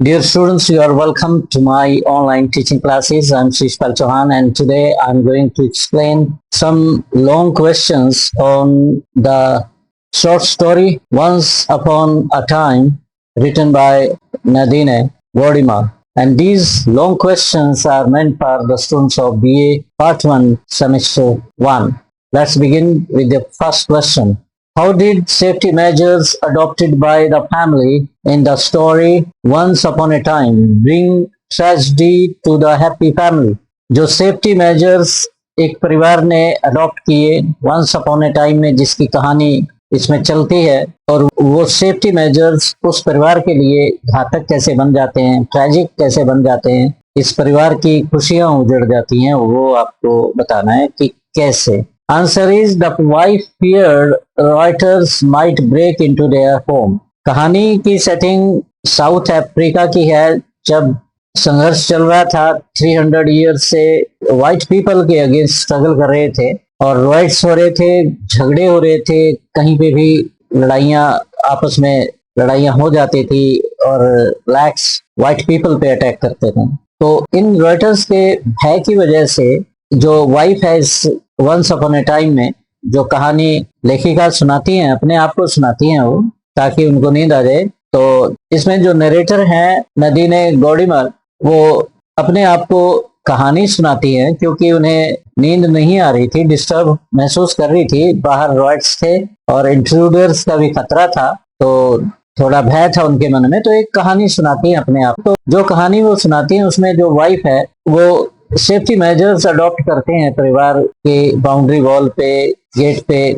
Dear students, you are welcome to my online teaching classes. I'm Shishpal Chauhan and today I'm going to explain some long questions on the short story Once Upon a Time written by Nadine Gordimer. And these long questions are meant for the students of BA Part 1 Semester 1. Let's begin with the first question. How did safety measures adopted by the family in the story Once Upon a Time bring tragedy to the happy family? जो safety measures एक परिवार ने adopt किए once upon a time में, जिसकी कहानी इसमें चलती है, और वो सेफ्टी मेजर्स उस परिवार के लिए घातक कैसे बन जाते हैं, ट्रैजिक कैसे बन जाते हैं, इस परिवार की खुशियां उजड़ जाती हैं, वो आपको बताना है कि कैसे. Answer is the wife feared rioters might break into their home. कहानी की सेटिंग साउथ अफ्रीका की है, जब संघर्ष चल रहा था 300 ईयर्स से. व्हाइट पीपल के अगेंस्ट स्ट्रगल कर रहे थे और राइट्स हो रहे थे, झगड़े हो रहे थे, कहीं पे भी लड़ाइयाँ, आपस में लड़ाइयाँ हो जाती थी और ब्लैक्स व्हाइट पीपल पे अटैक करते थे. तो इन राइटर्स के भय की वजह से जो वाइफ है इस वंस अपॉन ए टाइम में, जो कहानी लेखिका सुनाती हैं, अपने आप को सुनाती हैं वो, ताकि उनको नींद आ जाए. तो इसमें जो नरेटर हैं नदीने गौड़ीमल, वो अपने आप को कहानी सुनाती हैं क्योंकि उन्हें नींद नहीं आ रही थी, डिस्टर्ब महसूस कर रही थी. बाहर रॉयट्स थे और इंट्रूडर्स का भी खतरा था, तो थोड़ा भय था उनके मन में, तो एक कहानी सुनाती हैं अपने आप. तो जो कहानी वो सुनाती हैं उसमें जो वाइफ है वो सेफ्टी मेजर्स अडॉप्ट करते हैं. परिवार के बाउंड्री वॉल पे, गेट पे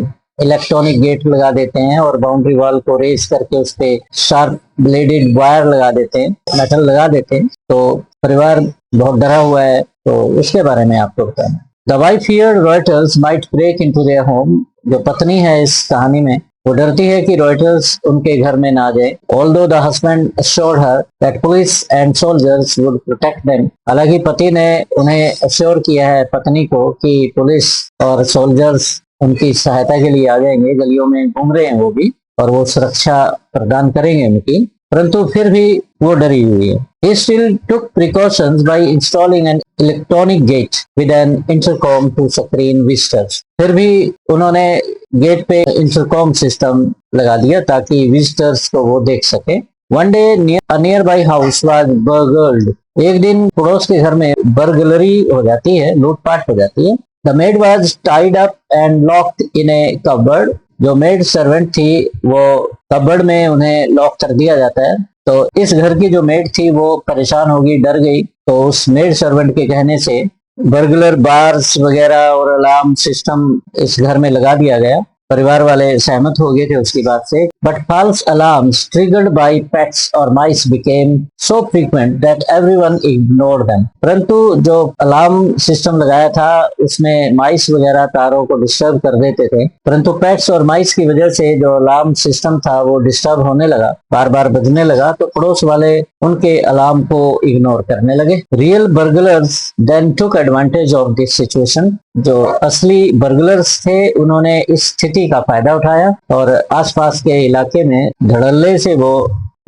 इलेक्ट्रॉनिक गेट लगा देते हैं और बाउंड्री वॉल को रेस करके उस पे शार्प ब्लेडेड वायर लगा देते हैं, मेटल लगा देते हैं. तो परिवार बहुत डरा हुआ है, तो उसके बारे में आपको बताना. The wife feared rioters might break into their home. जो पत्नी है इस कहानी में, वो डरती है कि रॉयटर्स उनके घर में ना जाए. Although the husband assured her that police and soldiers would protect them. हालांकि पति ने उन्हें अश्योर किया है, पत्नी को, कि पुलिस और सोल्जर्स उनकी सहायता के लिए आ जाएंगे. गलियों में घूम रहे हैं वो भी, और वो सुरक्षा प्रदान करेंगे उनकी, परंतु फिर भी वो डरी हुई है. He still took precautions by installing an electronic gate with an intercom to screen visitors. फिर भी उन्होंने गेट पे इंटरकॉम सिस्टम लगा दिया ताकि विजिटर्स को वो देख सके. One day a nearby house was burgled. एक दिन पड़ोस के घर में बर्गलरी हो जाती है, लूटपाट हो जाती है. The maid was tied up and locked in a cupboard. जो मेड सर्वेंट थी वो कबर्ड में उन्हें लॉक कर दिया जाता है. तो इस घर की जो मेड थी वो परेशान होगी, डर गई, तो उस मेड सर्वेंट के कहने से बर्गलर बार्स वगैरह और अलार्म सिस्टम इस घर में लगा दिया गया. परिवार वाले सहमत हो गए थे उसकी बात से. But false alarms triggered by pets और mice became so frequent that everyone ignored them. परंतु जो अलार्म सिस्टम लगाया था उसमें माइस वगैरह तारों को डिस्टर्ब कर देते थे, परंतु पेट्स और माइस की वजह से जो अलार्म सिस्टम था वो डिस्टर्ब होने लगा, बार बार बजने लगा. तो पड़ोस वाले उनके अलार्म को इग्नोर करने लगे. Real burglars then took advantage of this situation. जो असली बर्गलर्स थे उन्होंने इस स्थिति का फायदा उठाया और आसपास के इलाके में धड़ल्ले से वो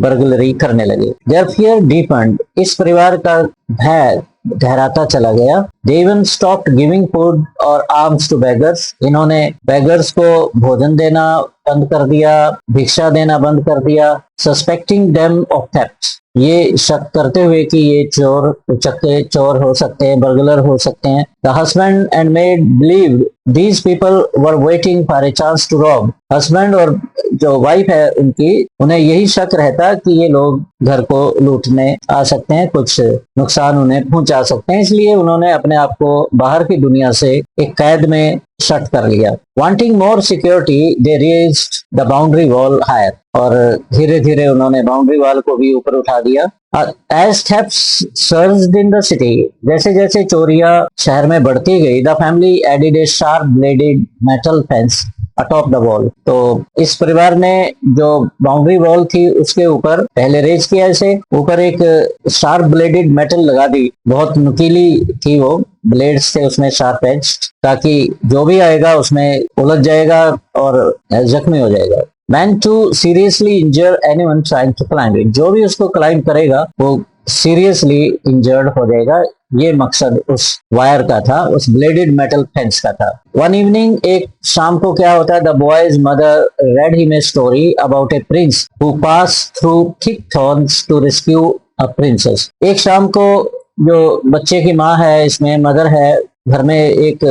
बर्गलरी करने लगे. Their fear deepened. इस परिवार का भय गहराता चला गया. They even stopped giving food or alms to beggars. इन्होंने beggars को भोजन देना बंद कर दिया, भिक्षा देना बंद कर दिया. Suspecting them of theft. ये शक करते हुए कि ये चोर, उचक्के चोर हो सकते हैं, बर्गलर हो सकते हैं. The husband and maid believed these people were waiting for a chance to rob. Husband और जो वाइफ है उनकी, उन्हें यही शक रहता कि ये लोग घर को लूटने आ सकते हैं, कुछ नुकसान उन्हें पहुंचा सकते हैं, इसलिए उन्होंने अपने आप को बाहर की दुनिया से एक कैद में शट कर लिया. Wanting more security, they raised the boundary wall higher. और धीरे धीरे उन्होंने बाउंड्री वॉल को भी ऊपर उठा दिया. As thefts surged in the city, जैसे जैसे चोरियां शहर में बढ़ती गई, the family added a sharp bladed metal fence atop the wall. तो इस परिवार ने जो बाउंड्री वॉल थी उसके ऊपर पहले रेज किया, इसे ऊपर एक शार्प ब्लेडेड मेटल लगा दी. बहुत नुकीली थी वो, ब्लेड्स थे उसमें शार्प एज, ताकि जो भी आएगा उसमें उलझ जाएगा और जख्मी हो जाएगा. meant to seriously injure anyone trying to climb it. जो भी उसको क्लाइंब करेगा वो सीरियसली इंजर्ड हो जाएगा। ये मकसद उस वायर का था, उस ब्लेडेड मेटल फेंस का था। वन इवनिंग, एक शाम को क्या होता है, the boy's mother read him a story about a prince who pass through thick thorns to rescue a princess. एक शाम को जो बच्चे की माँ है, इसमें मदर है, घर में एक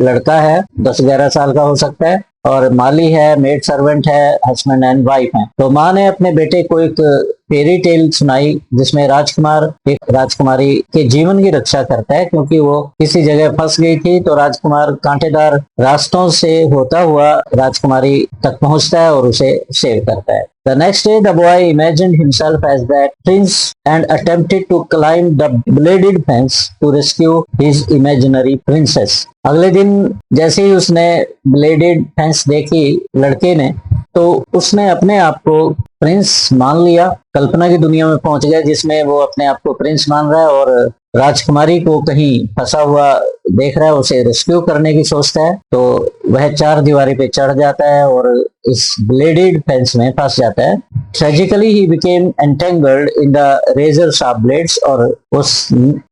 लड़का है 10-11 साल का हो सकता है, और माली है, मेड सर्वेंट है, हस्बैंड एंड वाइफ है। तो माँ ने अपने बेटे को एक फेरी टेल सुनाई जिसमें राजकुमार एक राजकुमारी के जीवन की रक्षा करता है, क्योंकि वो किसी जगह फंस गई थी। तो राजकुमार कांटेदार रास्तों से होता हुआ राजकुमारी तक पहुंचता है और उसे सेव करता है। The next day, the boy imagined himself as that prince and attempted to climb the bladed fence to rescue his imaginary princess. अगले दिन जैसे ही उसने ब्लेडेड फेंस देखी लड़के ने, तो उसने अपने आप को प्रिंस मान लिया, कल्पना की दुनिया में पहुंच गया जिसमें वो अपने आप को प्रिंस मान रहा है और राजकुमारी को कहीं फंसा हुआ देख रहा है, उसे रेस्क्यू करने की सोचता है। तो वह चार दीवारी पे चढ़ जाता है और इस ब्लेडेड फेंस में फंस जाता है। Tragically he became entangled in the razor sharp blades, और उस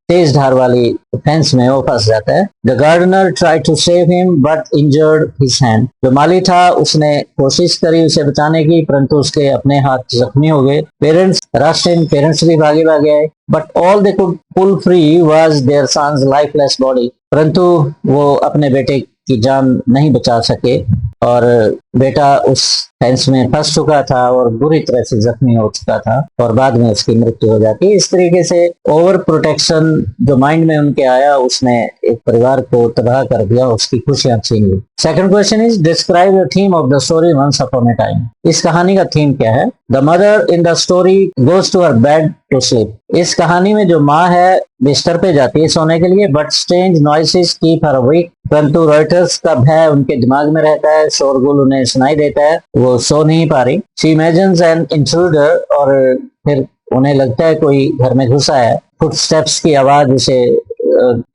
तेज धार वाली फेंस में वो फंस जाता है। The gardener try to save him but injured his hand. जो माली था उसने कोशिश करी उसे बचाने की, परंतु उसके अपने हाथ जख्मी हो गए। पेरेंट्स भी भागे आए, but all they could pull free was their sons lifeless body. परंतु वो अपने बेटे की जान नहीं बचा सके और बेटा उस फेंस में फंस चुका था और बुरी तरह से जख्मी हो चुका था और बाद में उसकी मृत्यु हो जाती। इस तरीके से ओवर प्रोटेक्शन जो माइंड में उनके आया, उसने एक परिवार को तबाह कर दिया, उसकी खुशियां छीन ली। Second question is describe the theme of the story once upon a time. इस कहानी का थीम क्या है? The mother in the story goes to her bed to sleep. इस कहानी में जो माँ है बिस्तर पे जाती है सोने के लिए, but strange noises keep her awake. परंतु रॉयटर्स का भय उनके दिमाग में रहता है, शोरगुल उन्हें सुनाई देता है, वो सो नहीं पा रही। शी इमेजिन्स एन इंट्रूडर, और फिर उन्हें लगता है कोई घर में घुसा है। फुटस्टेप्स की आवाज उसे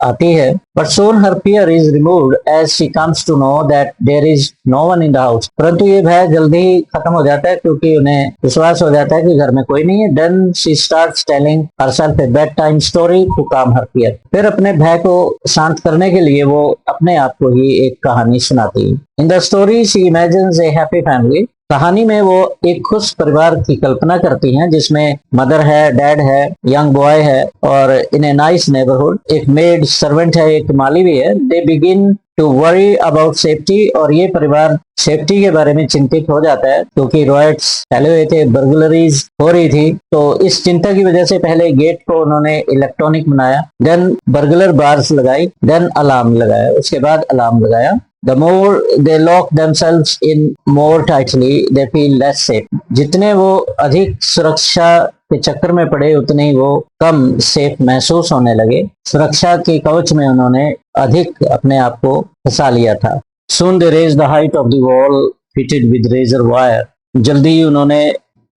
आती है, but soon her fear is removed as she comes to know that there is no one in the house. परंतु ये भय जल्दी ही खत्म हो जाता है क्योंकि उन्हें विश्वास हो जाता है कि घर में कोई नहीं है। Then she starts telling herself a bed time story to calm her fear. फिर अपने भय को शांत करने के लिए वो अपने आप को ही एक कहानी सुनाती है। इन the story she imagines A happy family. कहानी में वो एक खुश परिवार की कल्पना करती हैं जिसमें मदर है, डैड है, यंग बॉय है और इन ए नाइस नेबरहुड एक मेड सर्वेंट है, एक माली भी है। They begin to worry about safety, और ये परिवार सेफ्टी के बारे में चिंतित हो जाता है क्योंकि रॉयट्स फैले हुए थे, बर्गलरीज हो रही थी। तो इस चिंता की वजह से पहले गेट को उन्होंने इलेक्ट्रॉनिक बनाया, देन बर्गलर बार्स लगाई, देन अलार्म लगाया, उसके बाद अलार्म लगाया। The more they lock themselves in more tightly, they feel less safe. जितने वो अधिक सुरक्षा के चक्कर में पड़े उतने ही वो कम सेफ महसूस होने लगे। सुरक्षा के कवच में उन्होंने अधिक अपने आप को फंसा लिया था। Soon they raised the height of the wall fitted with razor wire. जल्दी ही उन्होंने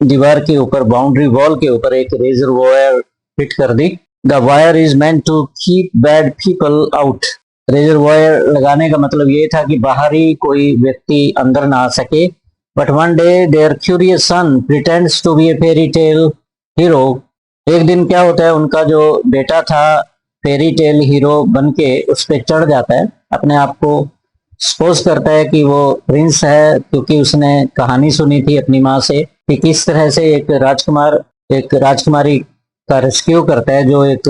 दीवार के ऊपर, बाउंड्री वॉल के ऊपर एक रेजर वायर फिट कर दी। The wire is meant to keep bad people out. Razor wire लगाने का मतलब ये था कि बाहरी कोई व्यक्ति अंदर ना आ सके। But one day their curious son pretends to be a fairy tale hero. एक दिन क्या होता है, उनका जो बेटा था फेरी टेल हीरो बन के उस पर चढ़ जाता है, अपने आप को सपोज करता है कि वो प्रिंस है क्योंकि उसने कहानी सुनी थी अपनी माँ से कि किस तरह से एक राजकुमारी का रेस्क्यू करता है जो एक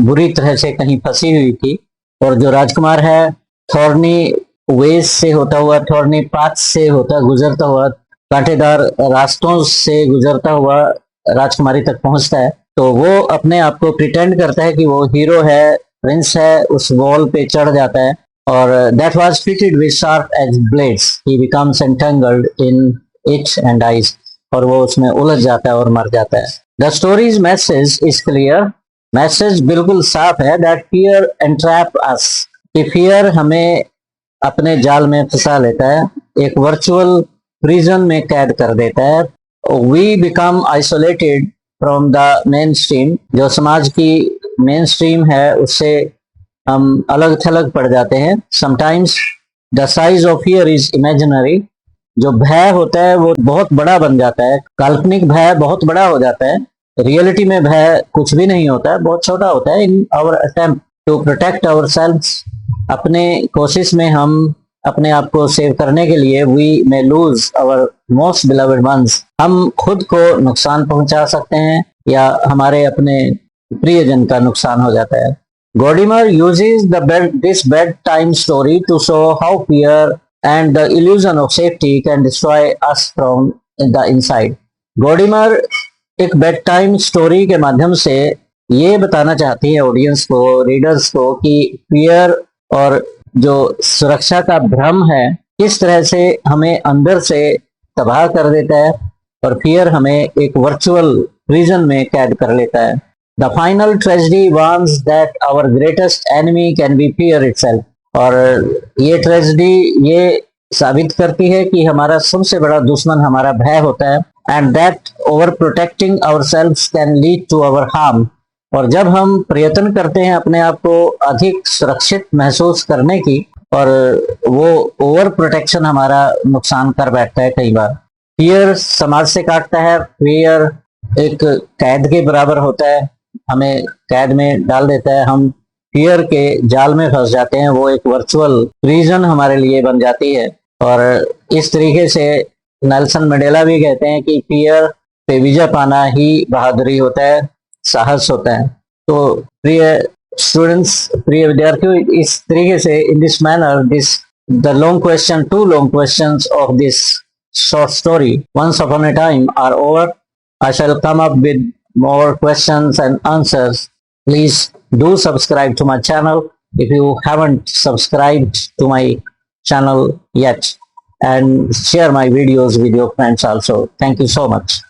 बुरी तरह से कहीं फंसी हुई थी। और जो राजकुमार है थॉर्नी वेज से होता हुआ, थॉर्नी पाथ से गुजरता हुआ, कांटेदार रास्तों से गुजरता हुआ राजकुमारी तक पहुंचता है। तो वो अपने आप को प्रिटेंड करता है कि वो हीरो है, प्रिंस है, उस वॉल पे चढ़ जाता है और that was fitted with sharp edge blades. He becomes entangled in it and dies, और वो उसमें उलझ जाता है और मर जाता है। The stories message is clear. Message बिल्कुल साफ है, दैट फियर एंट्रैप अस, कि फियर हमें अपने जाल में फंसा लेता है, एक वर्चुअल प्रिजन में कैद कर देता है। We become isolated from the main stream. जो समाज की मेन स्ट्रीम है उससे हम अलग थलग पड़ जाते हैं। Sometimes the size of fear is imaginary. जो भय होता है वो बहुत बड़ा बन जाता है, काल्पनिक भय बहुत बड़ा हो जाता है, रियलिटी में भय कुछ भी नहीं होता है, बहुत छोटा होता है। In our attempt to protect ourselves, अपने कोशिश में हम अपने आप को सेव करने के लिए we may lose our most beloved ones, हम खुद को नुकसान पहुंचा सकते हैं या हमारे अपने प्रियजन का नुकसान हो जाता है। Godimer uses this bedtime story to show how fear and the illusion of safety can destroy us from the inside. Godimer एक बेड टाइम स्टोरी के माध्यम से ये बताना चाहती है ऑडियंस को, रीडर्स को, कि फियर और जो सुरक्षा का भ्रम है किस तरह से हमें अंदर से तबाह कर देता है और फियर हमें एक वर्चुअल प्रिजन में कैद कर लेता है। The final tragedy warns that our greatest enemy can be fear itself. और ये ट्रेजेडी ये साबित करती है कि हमारा सबसे बड़ा दुश्मन हमारा भय होता है, and that over protecting ourselves can lead to our harm. और जब हम प्रयत्न करते हैं अपने आप को अधिक सुरक्षित महसूस करने की, और वो ओवर प्रोटेक्शन हमारा नुकसान कर बैठता है कई बार। फियर समाज से काटता है, फियर एक कैद के बराबर होता है, हमें कैद में डाल देता है, हम फियर के जाल में फंस जाते हैं, वो एक वर्चुअल प्रिजन हमारे लिए बन जाती है। और इस तरीके से नेल्सन मंडेला भी कहते हैं कि फियर पे विजय पाना ही बहादुरी होता है, साहस होता है। तो प्रिय स्टूडेंट्स, प्रिय विद्यार्थियों, इस तरीके से in this manner this the long question, 2 long questions of this short story once upon a time are over. I shall come up with more questions and answers. Please do subscribe to my channel if you haven't subscribed to my channel yet, and share my videos with your friends also. Thank you so much.